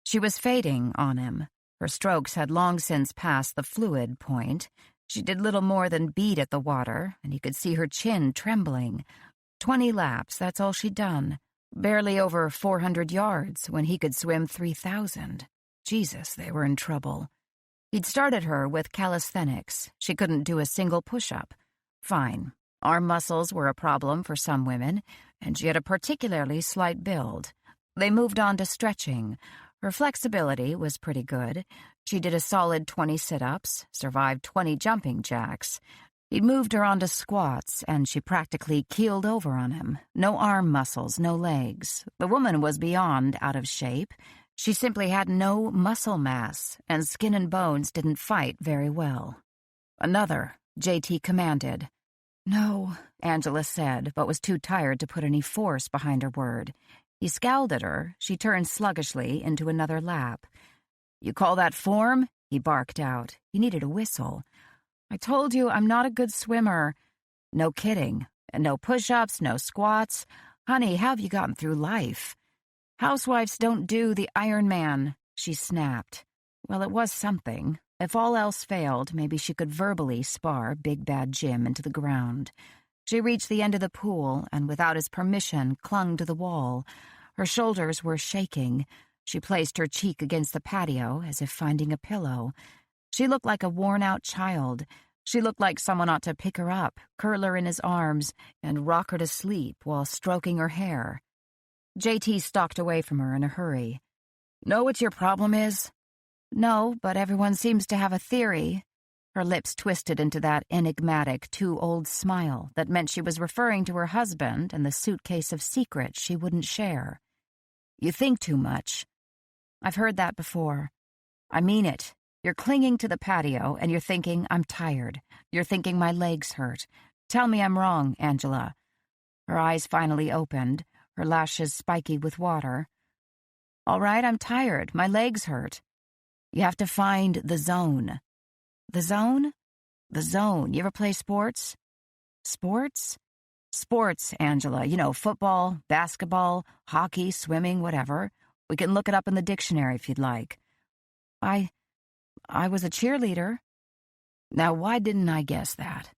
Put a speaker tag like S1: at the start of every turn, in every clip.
S1: She was fading on him. Her strokes had long since passed the fluid point. She did little more than beat at the water, and he could see her chin trembling. 20 laps, that's all she'd done. Barely over 400 yards when he could swim 3,000. Jesus, they were in trouble. He'd started her with calisthenics. She couldn't do a single push-up. Fine. Arm muscles were a problem for some women, and she had a particularly slight build. They moved on to stretching. Her flexibility was pretty good. She did a solid 20 sit-ups, survived 20 jumping jacks. He'd moved her onto squats, and she practically keeled over on him. No arm muscles, no legs. The woman was beyond out of shape. She simply had no muscle mass, and skin and bones didn't fight very well. "Another," JT commanded. "No," Angela said, but was too tired to put any force behind her word. He scowled at her. She turned sluggishly into another lap. "You call that form?" he barked out. He needed a whistle. "I told you I'm not a good swimmer." "No kidding. And no push-ups, no squats. Honey, how have you gotten through life?" "Housewives don't do the Ironman," she snapped. Well, it was something. If all else failed, maybe she could verbally spar Big Bad Jim into the ground. She reached the end of the pool and, without his permission, clung to the wall. Her shoulders were shaking. She placed her cheek against the patio as if finding a pillow. She looked like a worn-out child. She looked like someone ought to pick her up, curl her in his arms, and rock her to sleep while stroking her hair. JT stalked away from her in a hurry. "Know what your problem is?" "No, but everyone seems to have a theory." Her lips twisted into that enigmatic, too-old smile that meant she was referring to her husband and the suitcase of secrets she wouldn't share. "You think too much." "I've heard that before." "I mean it. You're clinging to the patio, and you're thinking, I'm tired. You're thinking my legs hurt. Tell me I'm wrong, Angela." Her eyes finally opened, her lashes spiky with water. "All right, I'm tired. My legs hurt." "You have to find the zone." "The zone?" "The zone. You ever play sports?" "Sports?" "Sports, Angela. You know, football, basketball, hockey, swimming, whatever. We can look it up in the dictionary if you'd like." I was a cheerleader." "Now, why didn't I guess that?"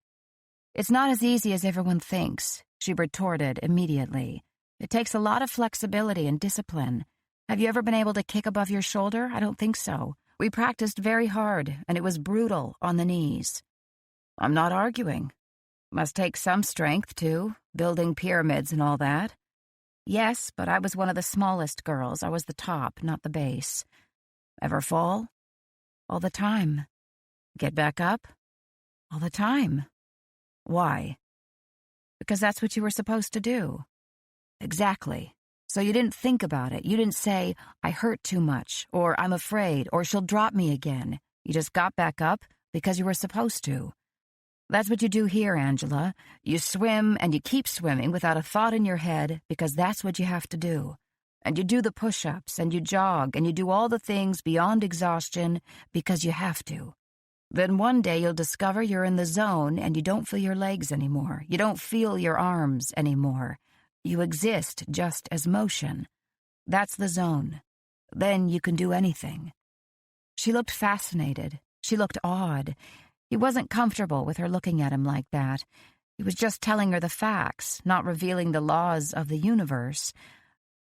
S1: "It's not as easy as everyone thinks," she retorted immediately. "It takes a lot of flexibility and discipline. Have you ever been able to kick above your shoulder? I don't think so. We practiced very hard, and it was brutal on the knees." "I'm not arguing. Must take some strength, too, building pyramids and all that." "Yes, but I was one of the smallest girls. I was the top, not the base." "Ever fall?" "All the time." "Get back up?" "All the time." "Why?" "Because that's what you were supposed to do." "Exactly. So you didn't think about it. You didn't say, I hurt too much, or I'm afraid, or she'll drop me again. You just got back up because you were supposed to. That's what you do here, Angela. You swim and you keep swimming without a thought in your head because that's what you have to do. And you do the push-ups and you jog and you do all the things beyond exhaustion because you have to. Then one day you'll discover you're in the zone and you don't feel your legs anymore. You don't feel your arms anymore. You exist just as motion. That's the zone. Then you can do anything." She looked fascinated. She looked awed. He wasn't comfortable with her looking at him like that. He was just telling her the facts, not revealing the laws of the universe.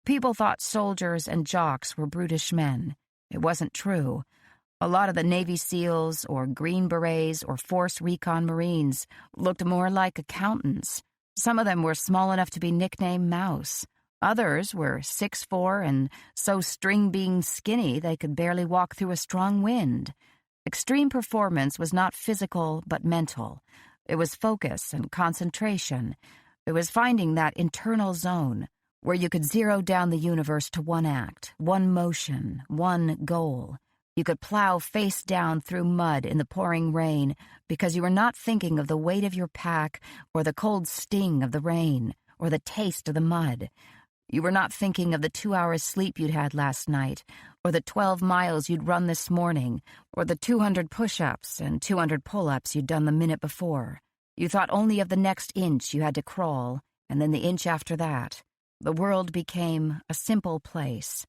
S1: People thought soldiers and jocks were brutish men. It wasn't true. A lot of the Navy SEALs or Green Berets or Force Recon Marines looked more like accountants. Some of them were small enough to be nicknamed Mouse. Others were 6'4" and so string-bean skinny they could barely walk through a strong wind. Extreme performance was not physical but mental. It was focus and concentration. It was finding that internal zone where you could zero down the universe to one act, one motion, one goal. You could plow face down through mud in the pouring rain because you were not thinking of the weight of your pack or the cold sting of the rain or the taste of the mud. You were not thinking of the 2 hours sleep you'd had last night or the 12 miles you'd run this morning or the 200 push-ups and 200 pull-ups you'd done the minute before. You thought only of the next inch you had to crawl and then the inch after that. The world became a simple place.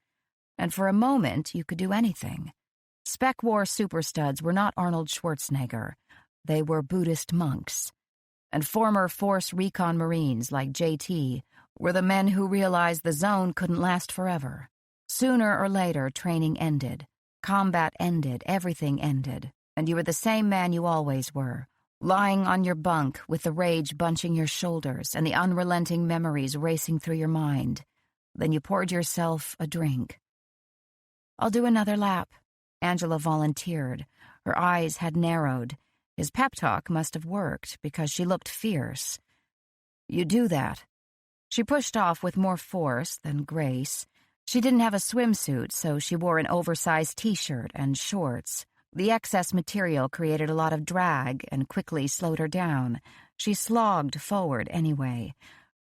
S1: and for a moment you could do anything. Spec War super studs were not Arnold Schwarzenegger. They were Buddhist monks. And former Force Recon Marines like JT were the men who realized the zone couldn't last forever. Sooner or later, training ended. Combat ended, everything ended, and you were the same man you always were, lying on your bunk with the rage bunching your shoulders and the unrelenting memories racing through your mind. Then you poured yourself a drink. "I'll do another lap," Angela volunteered. Her eyes had narrowed. His pep talk must have worked because she looked fierce. "You do that." She pushed off with more force than grace. She didn't have a swimsuit, so she wore an oversized t-shirt and shorts. The excess material created a lot of drag and quickly slowed her down. She slogged forward anyway.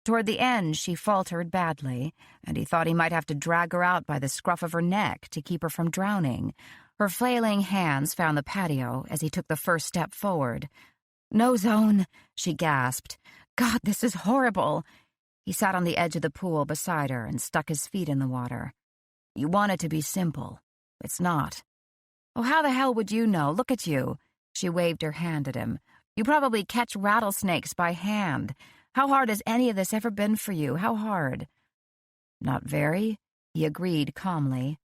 S1: Toward the end, she faltered badly, and he thought he might have to drag her out by the scruff of her neck to keep her from drowning. Her flailing hands found the patio as he took the first step forward. "No zone," she gasped. "God, this is horrible." He sat on the edge of the pool beside her and stuck his feet in the water. "You want it to be simple. It's not." "Oh, how the hell would you know? Look at you." She waved her hand at him. "You probably catch rattlesnakes by hand. How hard has any of this ever been for you? How hard?" "Not very," he agreed calmly.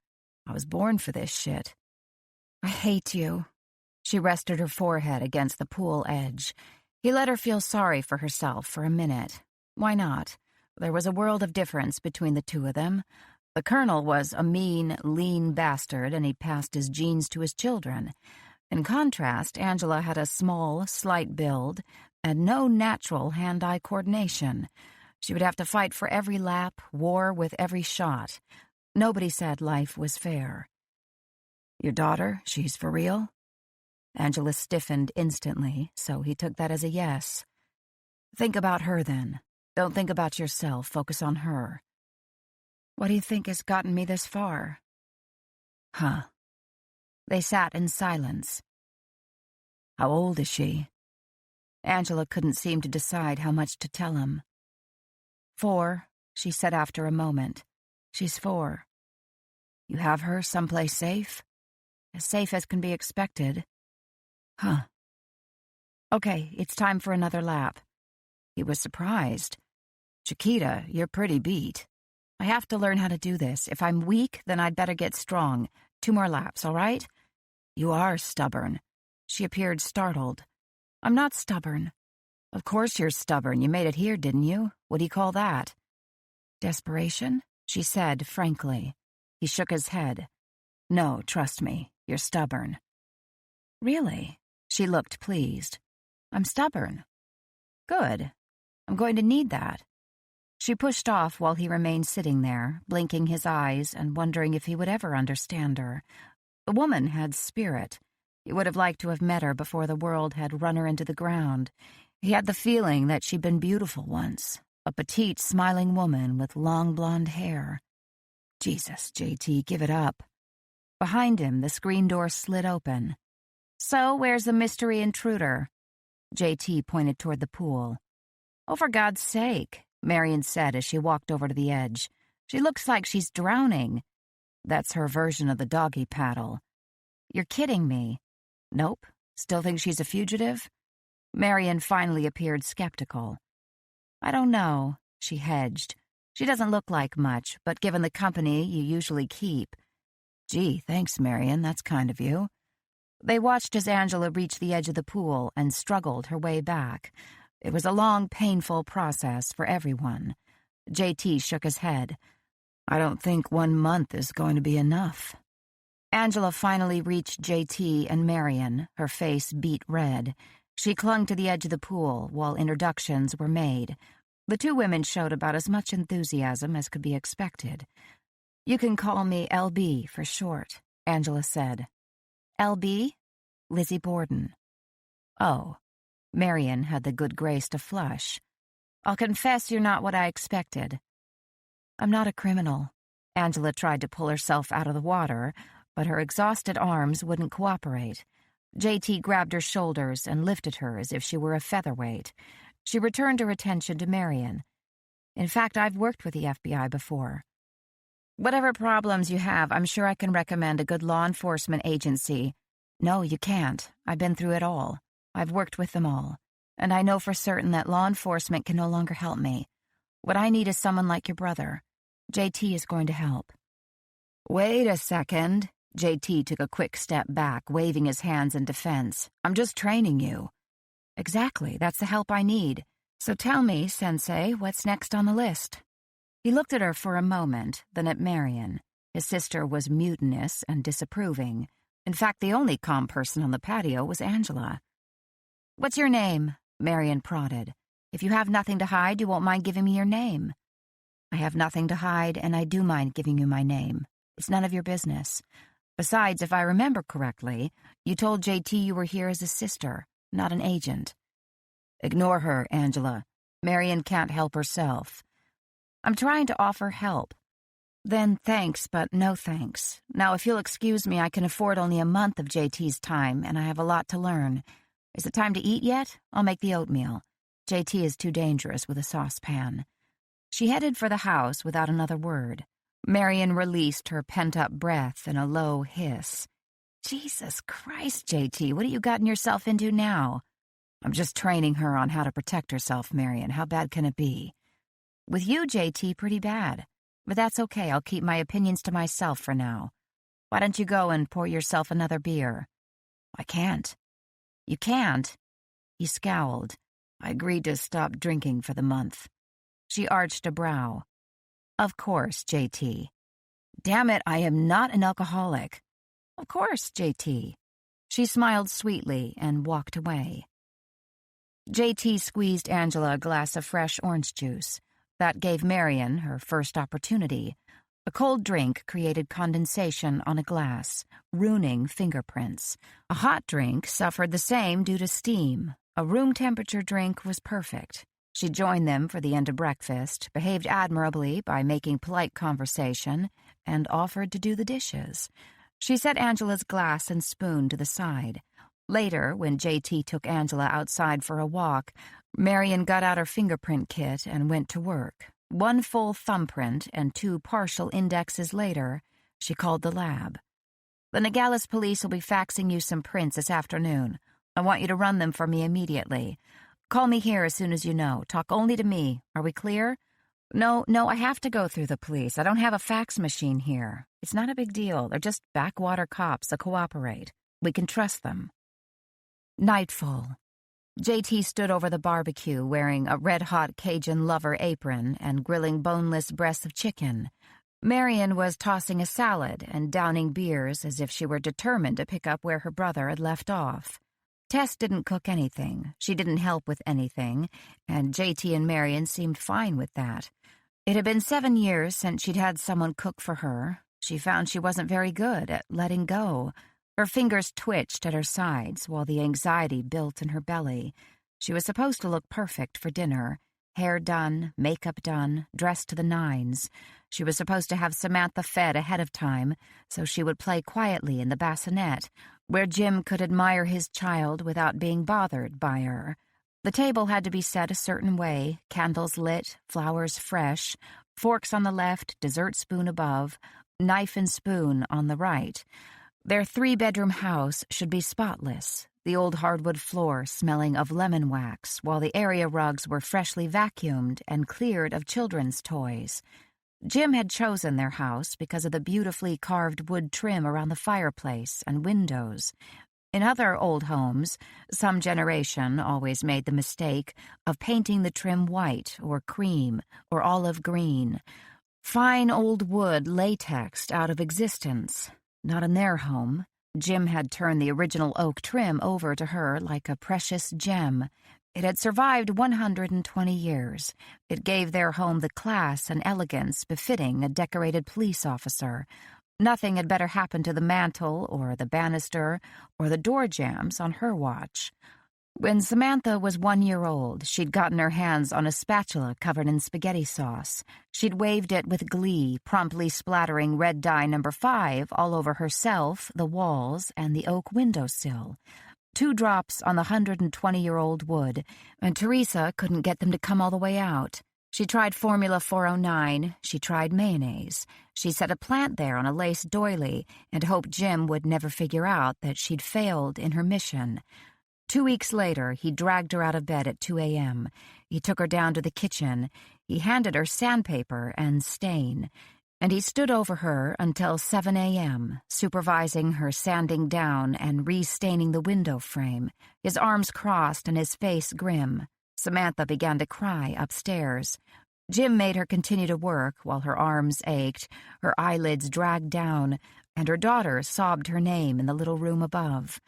S1: "I was born for this shit." "I hate you." She rested her forehead against the pool edge. He let her feel sorry for herself for a minute. Why not? There was a world of difference between the two of them. The colonel was a mean, lean bastard, and he passed his genes to his children. In contrast, Angela had a small, slight build and no natural hand-eye coordination. She would have to fight for every lap, war with every shot. Nobody said life was fair. "Your daughter, she's for real?" Angela stiffened instantly, so he took that as a yes. "Think about her, then. Don't think about yourself. Focus on her." "What do you think has gotten me this far?" "Huh." They sat in silence. "How old is she?" Angela couldn't seem to decide how much to tell him. "4," she said after a moment. "She's 4. You have her someplace safe?" "As safe as can be expected." "Huh." "Okay, it's time for another lap." He was surprised. "Chiquita, you're pretty beat." "I have to learn how to do this. If I'm weak, then I'd better get strong. 2 more laps, all right?" "You are stubborn." She appeared startled. "I'm not stubborn." "Of course you're stubborn. You made it here, didn't you? What do you call that?" "Desperation?" she said frankly. He shook his head. "No, trust me. You're stubborn." "Really?" She looked pleased. "I'm stubborn." "Good. I'm going to need that." She pushed off while he remained sitting there, blinking his eyes and wondering if he would ever understand her. The woman had spirit. He would have liked to have met her before the world had run her into the ground. He had the feeling that she'd been beautiful once, a petite, smiling woman with long blonde hair. Jesus, JT, give it up. Behind him, the screen door slid open. "So, where's the mystery intruder?" JT pointed toward the pool. "Oh, for God's sake," Marion said as she walked over to the edge. "She looks like she's drowning." "That's her version of the doggy paddle." "You're kidding me." "Nope. Still think she's a fugitive?" Marion finally appeared skeptical. "I don't know," she hedged. "She doesn't look like much, but given the company you usually keep." "Gee, thanks, Marion. That's kind of you." They watched as Angela reached the edge of the pool and struggled her way back. It was a long, painful process for everyone. JT shook his head. "I don't think 1 month is going to be enough." Angela finally reached JT and Marion, her face beet red. She clung to the edge of the pool while introductions were made. The 2 women showed about as much enthusiasm as could be expected. "You can call me LB for short," Angela said. "LB?" "Lizzie Borden." "Oh." Marion had the good grace to flush. "I'll confess you're not what I expected." "I'm not a criminal." Angela tried to pull herself out of the water, but her exhausted arms wouldn't cooperate. JT grabbed her shoulders and lifted her as if she were a featherweight. She returned her attention to Marion. "In fact, I've worked with the FBI before." Whatever problems you have, I'm sure I can recommend a good law enforcement agency. No, you can't. I've been through it all. I've worked with them all. And I know for certain that law enforcement can no longer help me. What I need is someone like your brother. JT is going to help. Wait a second. JT took a quick step back, waving his hands in defense. I'm just training you. Exactly, that's the help I need. So tell me, Sensei, what's next on the list? He looked at her for a moment, then at Marion. His sister was mutinous and disapproving. In fact, the only calm person on the patio was Angela. What's your name? Marion prodded. If you have nothing to hide, you won't mind giving me your name. I have nothing to hide, and I do mind giving you my name. It's none of your business. Besides, if I remember correctly, you told JT you were here as a sister, not an agent. Ignore her, Angela. Marion can't help herself. I'm trying to offer help. Then thanks, but no thanks. Now, if you'll excuse me, I can afford only a month of JT's time, and I have a lot to learn. Is it time to eat yet? I'll make the oatmeal. JT is too dangerous with a saucepan. She headed for the house without another word. Marion released her pent-up breath in a low hiss. Jesus Christ, JT, what have you gotten yourself into now? I'm just training her on how to protect herself, Marion. How bad can it be? With you, JT, pretty bad. But that's okay, I'll keep my opinions to myself for now. Why don't you go and pour yourself another beer? I can't. You can't? He scowled. I agreed to stop drinking for the month. She arched a brow. Of course, JT. Damn it, I am not an alcoholic. Of course, JT. She smiled sweetly and walked away. JT squeezed Angela a glass of fresh orange juice. That gave Marion her first opportunity. A cold drink created condensation on a glass, ruining fingerprints. A hot drink suffered the same due to steam. A room-temperature drink was perfect. She joined them for the end of breakfast, behaved admirably by making polite conversation, and offered to do the dishes. She set Angela's glass and spoon to the side. Later, when JT took Angela outside for a walk, Marion got out her fingerprint kit and went to work. One full thumbprint and 2 partial indexes later, she called the lab. The Nogales police will be faxing you some prints this afternoon. I want you to run them for me immediately. Call me here as soon as you know. Talk only to me. Are we clear? No, I have to go through the police. I don't have a fax machine here. It's not a big deal. They're just backwater cops that cooperate. We can trust them. Nightfall. JT stood over the barbecue wearing a red-hot Cajun lover apron and grilling boneless breasts of chicken. Marion was tossing a salad and downing beers as if she were determined to pick up where her brother had left off. Tess didn't cook anything, she didn't help with anything, and JT and Marion seemed fine with that. It had been 7 years since she'd had someone cook for her. She found she wasn't very good at letting go. Her fingers twitched at her sides while the anxiety built in her belly. She was supposed to look perfect for dinner. Hair done, makeup done, dressed to the nines. She was supposed to have Samantha fed ahead of time, so she would play quietly in the bassinet, where Jim could admire his child without being bothered by her. The table had to be set a certain way, candles lit, flowers fresh, forks on the left, dessert spoon above, knife and spoon on the right. Their 3-bedroom house should be spotless, the old hardwood floor smelling of lemon wax, while the area rugs were freshly vacuumed and cleared of children's toys. Jim had chosen their house because of the beautifully carved wood trim around the fireplace and windows. In other old homes, some generation always made the mistake of painting the trim white or cream or olive green. Fine old wood latexed out of existence. Not in their home. Jim had turned the original oak trim over to her like a precious gem. It had survived 120 years. It gave their home the class and elegance befitting a decorated police officer. Nothing had better happen to the mantel or the banister or the door jambs on her watch. When Samantha was 1 year old, she'd gotten her hands on a spatula covered in spaghetti sauce. She'd waved it with glee, promptly splattering red dye No. 5 all over herself, the walls, and the oak windowsill. 2 drops on the 120-year-old wood, and Teresa couldn't get them to come all the way out. She tried Formula 409, she tried mayonnaise. She set a plant there on a lace doily and hoped Jim would never figure out that she'd failed in her mission. 2 weeks later, he dragged her out of bed at 2 a.m. He took her down to the kitchen. He handed her sandpaper and stain. And he stood over her until 7 a.m., supervising her sanding down and restaining the window frame, his arms crossed and his face grim. Samantha began to cry upstairs. Jim made her continue to work while her arms ached, her eyelids dragged down, and her daughter sobbed her name in the little room above.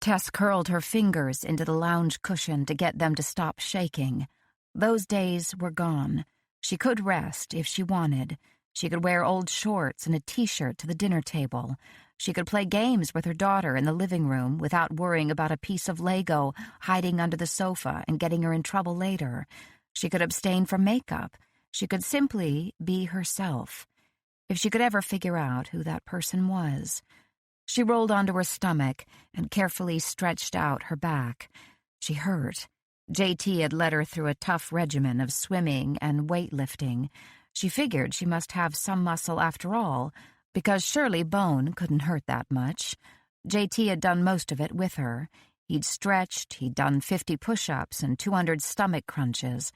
S1: Tess curled her fingers into the lounge cushion to get them to stop shaking. Those days were gone. She could rest if she wanted. She could wear old shorts and a t-shirt to the dinner table. She could play games with her daughter in the living room without worrying about a piece of Lego hiding under the sofa and getting her in trouble later. She could abstain from makeup. She could simply be herself. If she could ever figure out who that person was. She rolled onto her stomach and carefully stretched out her back. She hurt. JT had led her through a tough regimen of swimming and weightlifting. She figured she must have some muscle after all, because surely bone couldn't hurt that much. JT had done most of it with her. He'd stretched, he'd done 50 push-ups and 200 stomach crunches.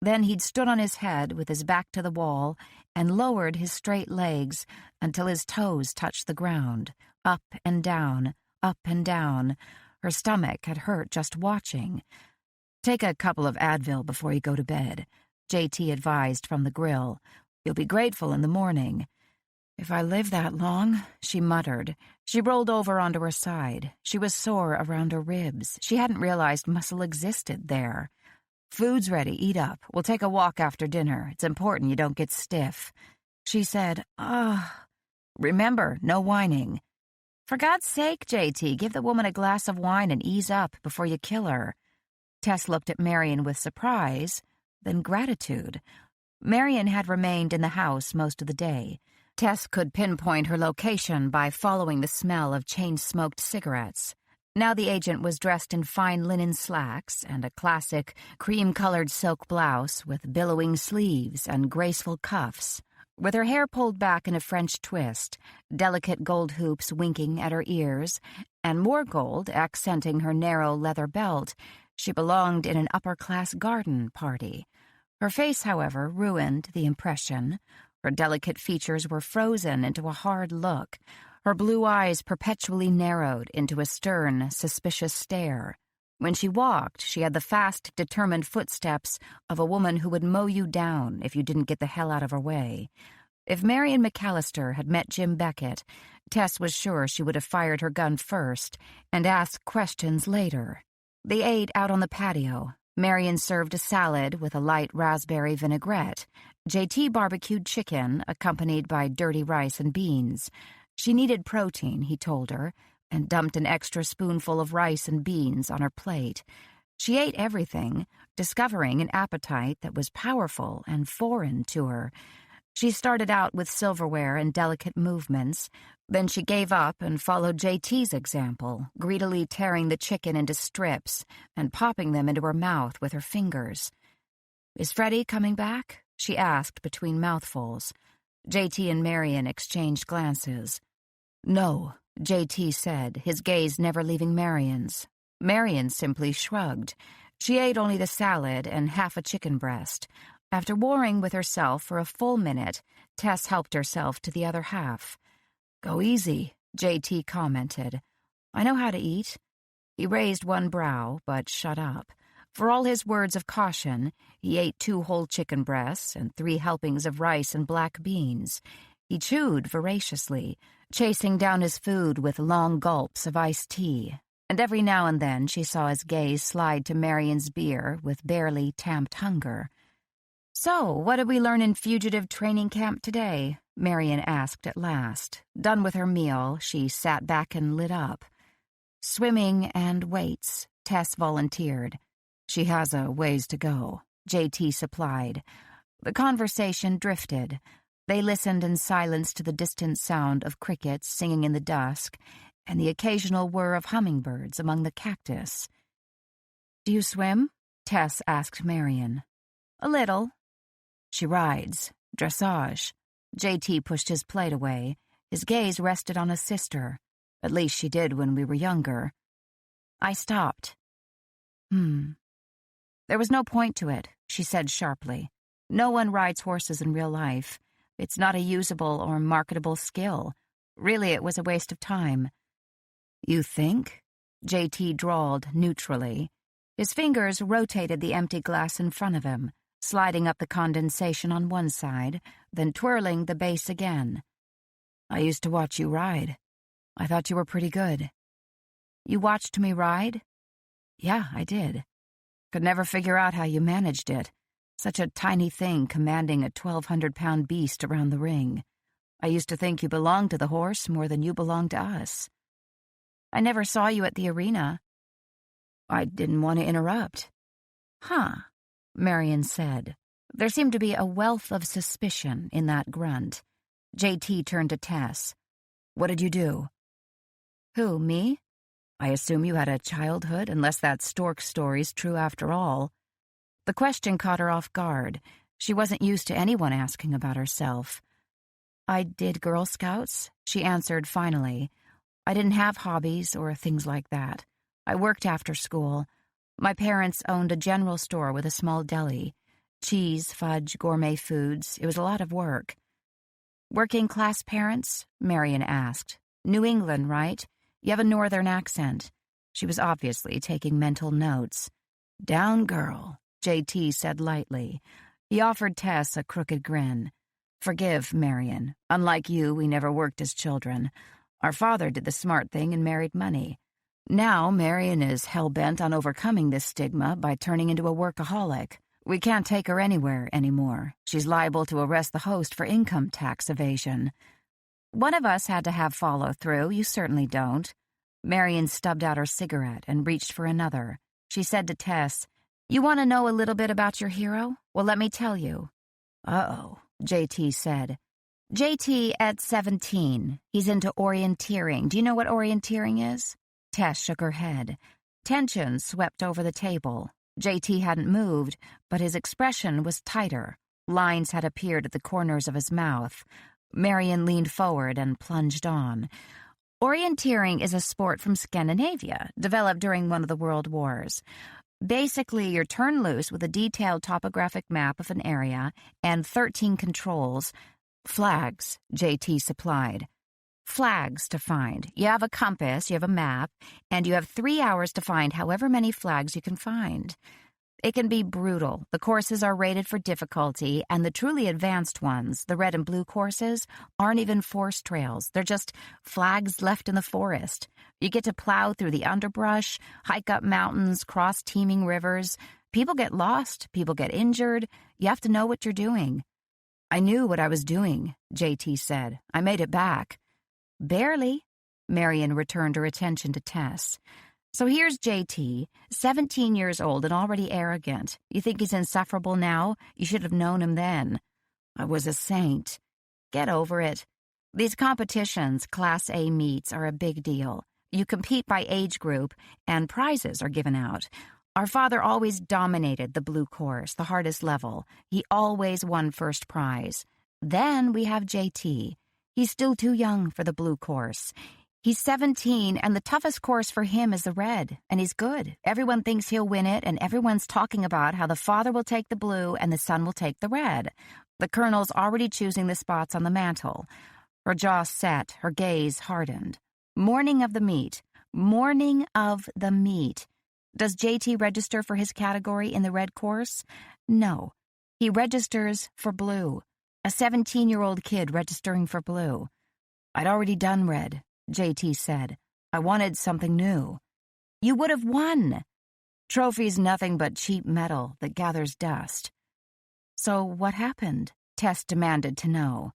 S1: Then he'd stood on his head with his back to the wall and lowered his straight legs until his toes touched the ground, up and down, up and down. Her stomach had hurt just watching. "Take a couple of Advil before you go to bed," JT advised from the grill. "You'll be grateful in the morning." "If I live that long," she muttered. She rolled over onto her side. She was sore around her ribs. She hadn't realized muscle existed there. "Food's ready. Eat up. We'll take a walk after dinner. It's important you don't get stiff." She said, "Remember, no whining." "For God's sake, JT, give the woman a glass of wine and ease up before you kill her." Tess looked at Marion with surprise, then gratitude. Marion had remained in the house most of the day. Tess could pinpoint her location by following the smell of chain-smoked cigarettes. Now the agent was dressed in fine linen slacks and a classic cream-colored silk blouse with billowing sleeves and graceful cuffs. With her hair pulled back in a French twist, delicate gold hoops winking at her ears, and more gold accenting her narrow leather belt, she belonged in an upper-class garden party. Her face, however, ruined the impression. Her delicate features were frozen into a hard look. Her blue eyes perpetually narrowed into a stern, suspicious stare. When she walked, she had the fast, determined footsteps of a woman who would mow you down if you didn't get the hell out of her way. If Marion McAllister had met Jim Beckett, Tess was sure she would have fired her gun first and asked questions later. They ate out on the patio. Marion served a salad with a light raspberry vinaigrette. JT barbecued chicken, accompanied by dirty rice and beans. She needed protein, he told her, and dumped an extra spoonful of rice and beans on her plate. She ate everything, discovering an appetite that was powerful and foreign to her. She started out with silverware and delicate movements. Then she gave up and followed JT's example, greedily tearing the chicken into strips and popping them into her mouth with her fingers. "Is Freddie coming back?" she asked between mouthfuls. JT and Marion exchanged glances. "No," JT said, his gaze never leaving Marion's. Marion simply shrugged. She ate only the salad and half a chicken breast. After warring with herself for a full minute, Tess helped herself to the other half. "Go easy," JT commented. "I know how to eat." He raised one brow, but shut up. For all his words of caution, he ate 2 whole chicken breasts and 3 helpings of rice and black beans. He chewed voraciously, chasing down his food with long gulps of iced tea, and every now and then she saw his gaze slide to Marion's beer with barely tamped hunger. "So, what did we learn in fugitive training camp today?" Marion asked at last. Done with her meal, she sat back and lit up. "Swimming and weights," Tess volunteered. "She has a ways to go," JT supplied. The conversation drifted. They listened in silence to the distant sound of crickets singing in the dusk and the occasional whir of hummingbirds among the cactus. "Do you swim?" Tess asked Marion. "A little." She rides. Dressage. JT pushed his plate away. His gaze rested on his sister. At least she did when we were younger. I stopped. There was no point to it, she said sharply. No one rides horses in real life. It's not a usable or marketable skill. Really, it was a waste of time. You think? JT drawled neutrally. His fingers rotated the empty glass in front of him, sliding up the condensation on one side, then twirling the base again. I used to watch you ride. I thought you were pretty good. You watched me ride? Yeah, I did. Could never figure out how you managed it. Such a tiny thing commanding a 1,200-pound beast around the ring. I used to think you belonged to the horse more than you belonged to us. I never saw you at the arena. I didn't want to interrupt. Huh, Marion said. There seemed to be a wealth of suspicion in that grunt. JT turned to Tess. What did you do? Who, me? I assume you had a childhood, unless that stork story's true after all. The question caught her off guard. She wasn't used to anyone asking about herself. I did Girl Scouts, she answered finally. I didn't have hobbies or things like that. I worked after school. My parents owned a general store with a small deli. Cheese, fudge, gourmet foods. It was a lot of work. Working-class parents? Marion asked. New England, right? You have a northern accent. She was obviously taking mental notes. Down, girl, JT said lightly. He offered Tess a crooked grin. Forgive, Marion. Unlike you, we never worked as children. Our father did the smart thing and married money. Now, Marion is hell-bent on overcoming this stigma by turning into a workaholic. We can't take her anywhere anymore. She's liable to arrest the host for income tax evasion. One of us had to have follow-through. You certainly don't. Marion stubbed out her cigarette and reached for another. She said to Tess, You want to know a little bit about your hero? Well, let me tell you. Uh-oh, JT said. JT at 17. He's into orienteering. Do you know what orienteering is? Tess shook her head. Tension swept over the table. JT hadn't moved, but his expression was tighter. Lines had appeared at the corners of his mouth. Marion leaned forward and plunged on. Orienteering is a sport from Scandinavia, developed during one of the world wars. Basically, you're turned loose with a detailed topographic map of an area and 13 controls. Flags, JT supplied. Flags to find. You have a compass, you have a map, and you have 3 hours to find however many flags you can find. It can be brutal. The courses are rated for difficulty, and the truly advanced ones, the red and blue courses, aren't even forest trails. They're just flags left in the forest. You get to plow through the underbrush, hike up mountains, cross teeming rivers. People get lost. People get injured. You have to know what you're doing. I knew what I was doing, JT said. I made it back. Barely. Marion returned her attention to Tess. So here's JT, 17 years old and already arrogant. You think he's insufferable now? You should have known him then. I was a saint. Get over it. These competitions, Class A meets, are a big deal. You compete by age group, and prizes are given out. Our father always dominated the blue course, the hardest level. He always won first prize. Then we have JT. He's still too young for the blue course. He's 17, and the toughest course for him is the red, and he's good. Everyone thinks he'll win it, and everyone's talking about how the father will take the blue and the son will take the red. The colonel's already choosing the spots on the mantle. Her jaw set, her gaze hardened. Morning of the meet. Morning of the meet. Does JT register for his category in the red course? No. He registers for blue. A 17-year-old kid registering for blue. I'd already done red, JT said. I wanted something new. You would have won. Trophy's nothing but cheap metal that gathers dust. So what happened? Tess demanded to know.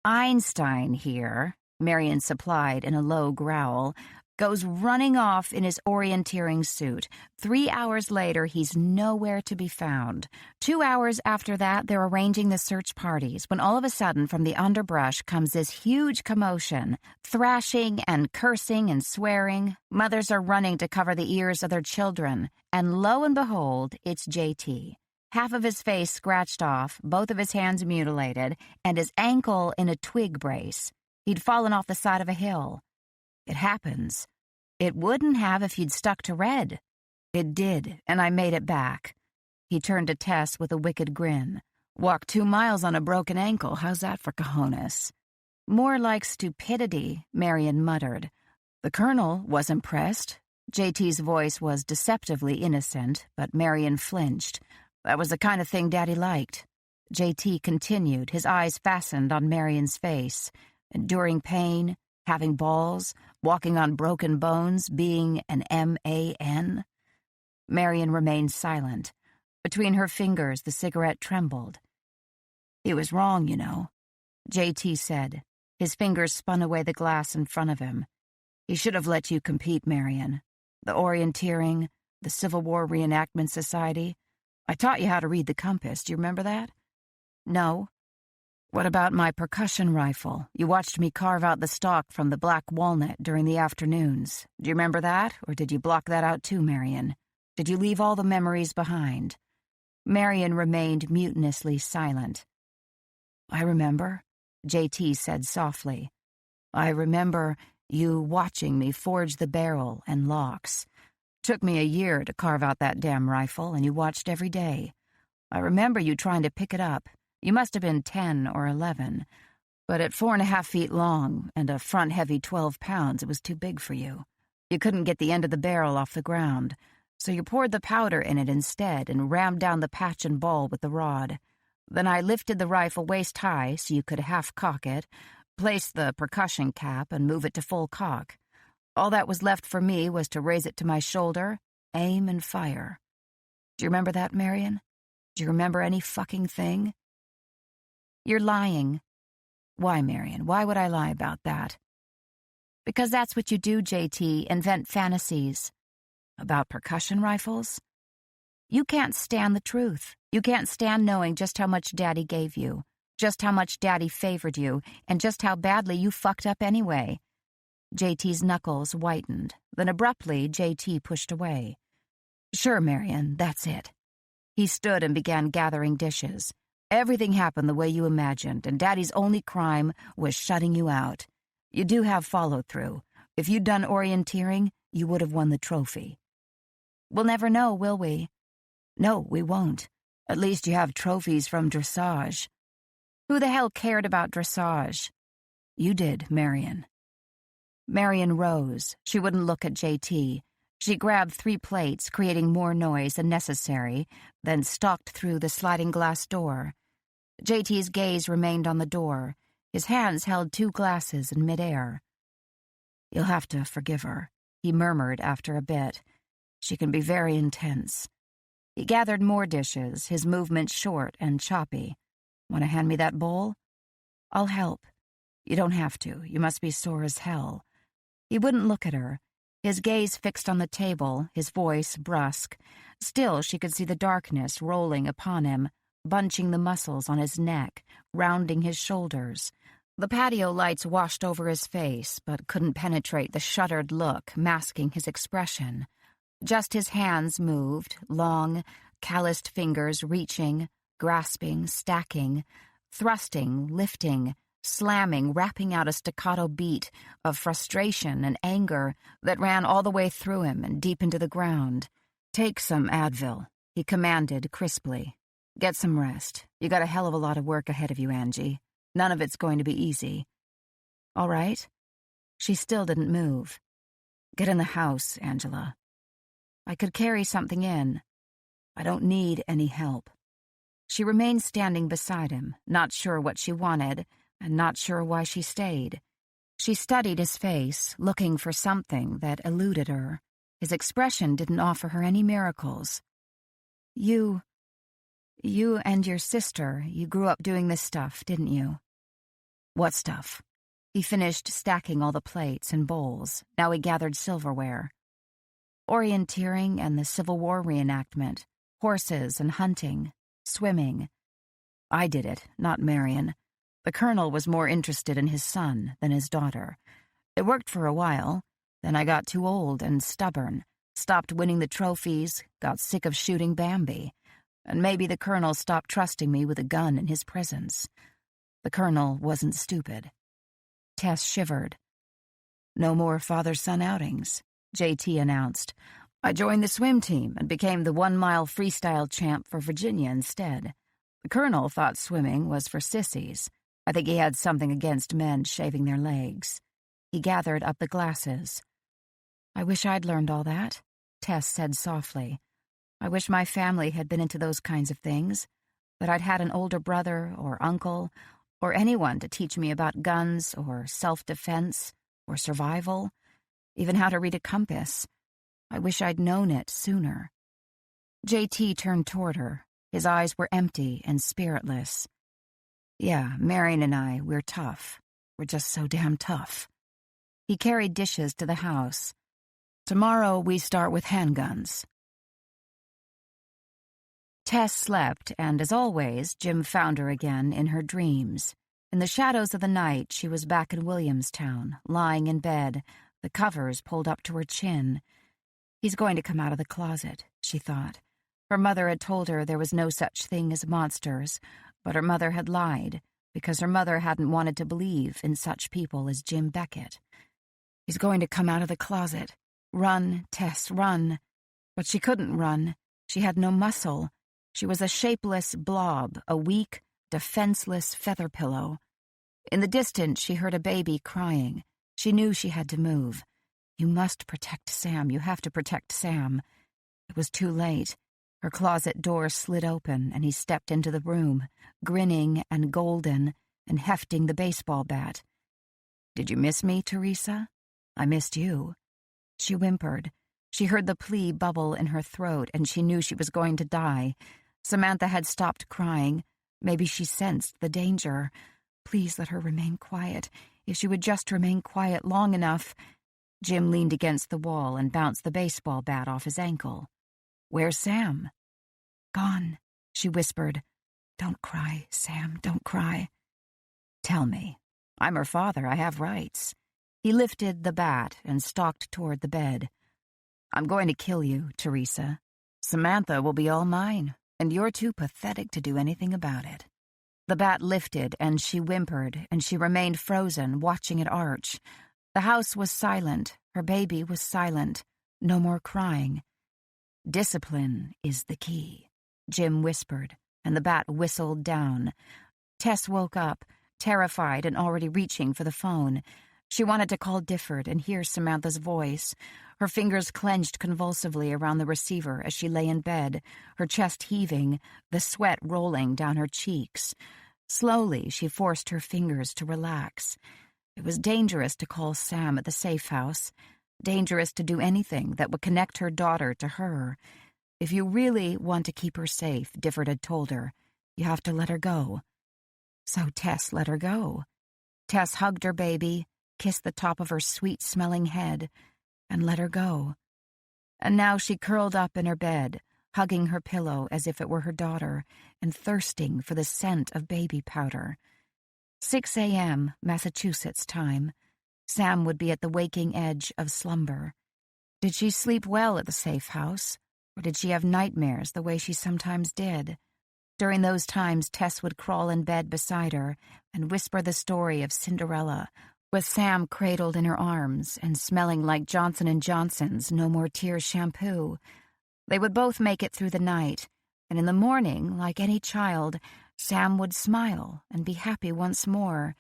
S1: Einstein here, Marion supplied in a low growl, goes running off in his orienteering suit. 3 hours later, he's nowhere to be found. 2 hours after that, they're arranging the search parties when all of a sudden from the underbrush comes this huge commotion. Thrashing and cursing and swearing. Mothers are running to cover the ears of their children. And lo and behold, it's JT. half of his face scratched off, both of his hands mutilated, and his ankle in a twig brace. He'd fallen off the side of a hill. It happens. It wouldn't have if you'd stuck to Red. It did, and I made it back. He turned to Tess with a wicked grin. Walked 2 miles on a broken ankle. How's that for cojones? More like stupidity, Marion muttered. The Colonel was impressed. JT's voice was deceptively innocent, but Marion flinched. That was the kind of thing Daddy liked. JT continued, his eyes fastened on Marion's face. Enduring pain, having balls, walking on broken bones, being an MAN. Marion remained silent. Between her fingers, the cigarette trembled. He was wrong, you know, JT said. His fingers spun away the glass in front of him. He should have let you compete, Marion. The orienteering, the Civil War Reenactment Society. I taught you how to read the compass. Do you remember that? No. What about my percussion rifle? You watched me carve out the stock from the black walnut during the afternoons. Do you remember that, or did you block that out too, Marion? Did you leave all the memories behind? Marion remained mutinously silent. I remember, JT said softly. I remember you watching me forge the barrel and locks. Took me a year to carve out that damn rifle, and you watched every day. I remember you trying to pick it up. You must have been 10 or 11. But at 4.5 feet long and a front heavy 12 pounds, it was too big for you. You couldn't get the end of the barrel off the ground, so you poured the powder in it instead and rammed down the patch and ball with the rod. Then I lifted the rifle waist high so you could half-cock it, place the percussion cap, and move it to full cock. All that was left for me was to raise it to my shoulder, aim, and fire. Do you remember that, Marion? Do you remember any fucking thing? You're lying. Why, Marion? Why would I lie about that? Because that's what you do, JT, invent fantasies. About percussion rifles? You can't stand the truth. You can't stand knowing just how much Daddy gave you, just how much Daddy favored you, and just how badly you fucked up anyway. JT's knuckles whitened. Then abruptly, JT pushed away. Sure, Marion, that's it. He stood and began gathering dishes. Everything happened the way you imagined, and Daddy's only crime was shutting you out. You do have follow-through. If you'd done orienteering, you would have won the trophy. We'll never know, will we? No, we won't. At least you have trophies from dressage. Who the hell cared about dressage? You did, Marion. Marion rose. She wouldn't look at JT. She grabbed 3 plates, creating more noise than necessary, then stalked through the sliding glass door. JT's gaze remained on the door. His hands held 2 glasses in midair. You'll have to forgive her, he murmured after a bit. She can be very intense. He gathered more dishes, his movements short and choppy. Want to hand me that bowl? I'll help. You don't have to. You must be sore as hell. He wouldn't look at her. His gaze fixed on the table, his voice brusque. Still, she could see the darkness rolling upon him, bunching the muscles on his neck, rounding his shoulders. The patio lights washed over his face, but couldn't penetrate the shuttered look, masking his expression. Just his hands moved, long, calloused fingers reaching, grasping, stacking, thrusting, lifting, slamming, rapping out a staccato beat of frustration and anger that ran all the way through him and deep into the ground. Take some Advil, he commanded crisply. Get some rest. You got a hell of a lot of work ahead of you, Angie. None of it's going to be easy. All right? She still didn't move. Get in the house, Angela. I could carry something in. I don't need any help. She remained standing beside him, not sure what she wanted, and not sure why she stayed. She studied his face, looking for something that eluded her. His expression didn't offer her any miracles. You and your sister, you grew up doing this stuff, didn't you? What stuff? He finished stacking all the plates and bowls. Now he gathered silverware. Orienteering and the Civil War reenactment. Horses and hunting. Swimming. I did it, not Marion. The Colonel was more interested in his son than his daughter. It worked for a while. Then I got too old and stubborn, stopped winning the trophies, got sick of shooting Bambi. and maybe the colonel stopped trusting me with a gun in his presence. The colonel wasn't stupid. Tess shivered. No more father-son outings, JT announced. I joined the swim team and became the 1-mile freestyle champ for Virginia instead. The colonel thought swimming was for sissies. I think he had something against men shaving their legs. He gathered up the glasses. I wish I'd learned all that, Tess said softly. I wish my family had been into those kinds of things, that I'd had an older brother or uncle or anyone to teach me about guns or self-defense or survival, even how to read a compass. I wish I'd known it sooner. JT turned toward her. His eyes were empty and spiritless. Yeah, Marion and I, we're tough. We're just so damn tough. He carried dishes to the house. Tomorrow we start with handguns. Tess slept, and as always, Jim found her again in her dreams. In the shadows of the night, she was back in Williamstown, lying in bed, the covers pulled up to her chin. He's going to come out of the closet, she thought. Her mother had told her there was no such thing as monsters, but her mother had lied, because her mother hadn't wanted to believe in such people as Jim Beckett. He's going to come out of the closet. Run, Tess, run. But she couldn't run. She had no muscle. She was a shapeless blob, a weak, defenseless feather pillow. In the distance, she heard a baby crying. She knew she had to move. You must protect Sam. You have to protect Sam. It was too late. Her closet door slid open, and he stepped into the room, grinning and golden, and hefting the baseball bat. Did you miss me, Teresa? I missed you. She whimpered. She heard the plea bubble in her throat, and she knew she was going to die. Samantha had stopped crying. Maybe she sensed the danger. Please let her remain quiet. If she would just remain quiet long enough. Jim leaned against the wall and bounced the baseball bat off his ankle. Where's Sam? Gone, she whispered. Don't cry, Sam, don't cry. Tell me. I'm her father, I have rights. He lifted the bat and stalked toward the bed. I'm going to kill you, Teresa. Samantha will be all mine, and you're too pathetic to do anything about it. The bat lifted, and she whimpered, and she remained frozen, watching it arch. The house was silent. Her baby was silent. No more crying. Discipline is the key, Jim whispered, and the bat whistled down. Tess woke up, terrified and already reaching for the phone. She wanted to call Difford and hear Samantha's voice. Her fingers clenched convulsively around the receiver as she lay in bed, her chest heaving, the sweat rolling down her cheeks. Slowly, she forced her fingers to relax. It was dangerous to call Sam at the safe house, dangerous to do anything that would connect her daughter to her. If you really want to keep her safe, Difford had told her, you have to let her go. So Tess let her go. Tess hugged her baby, kissed the top of her sweet-smelling head, and let her go. And now she curled up in her bed, hugging her pillow as if it were her daughter, and thirsting for the scent of baby powder. 6 a.m., Massachusetts time. Sam would be at the waking edge of slumber. Did she sleep well at the safe house, or did she have nightmares the way she sometimes did? During those times, Tess would crawl in bed beside her and whisper the story of Cinderella, with Sam cradled in her arms and smelling like Johnson & Johnson's No More Tears shampoo. They would both make it through the night, and in the morning, like any child, Sam would smile and be happy once more.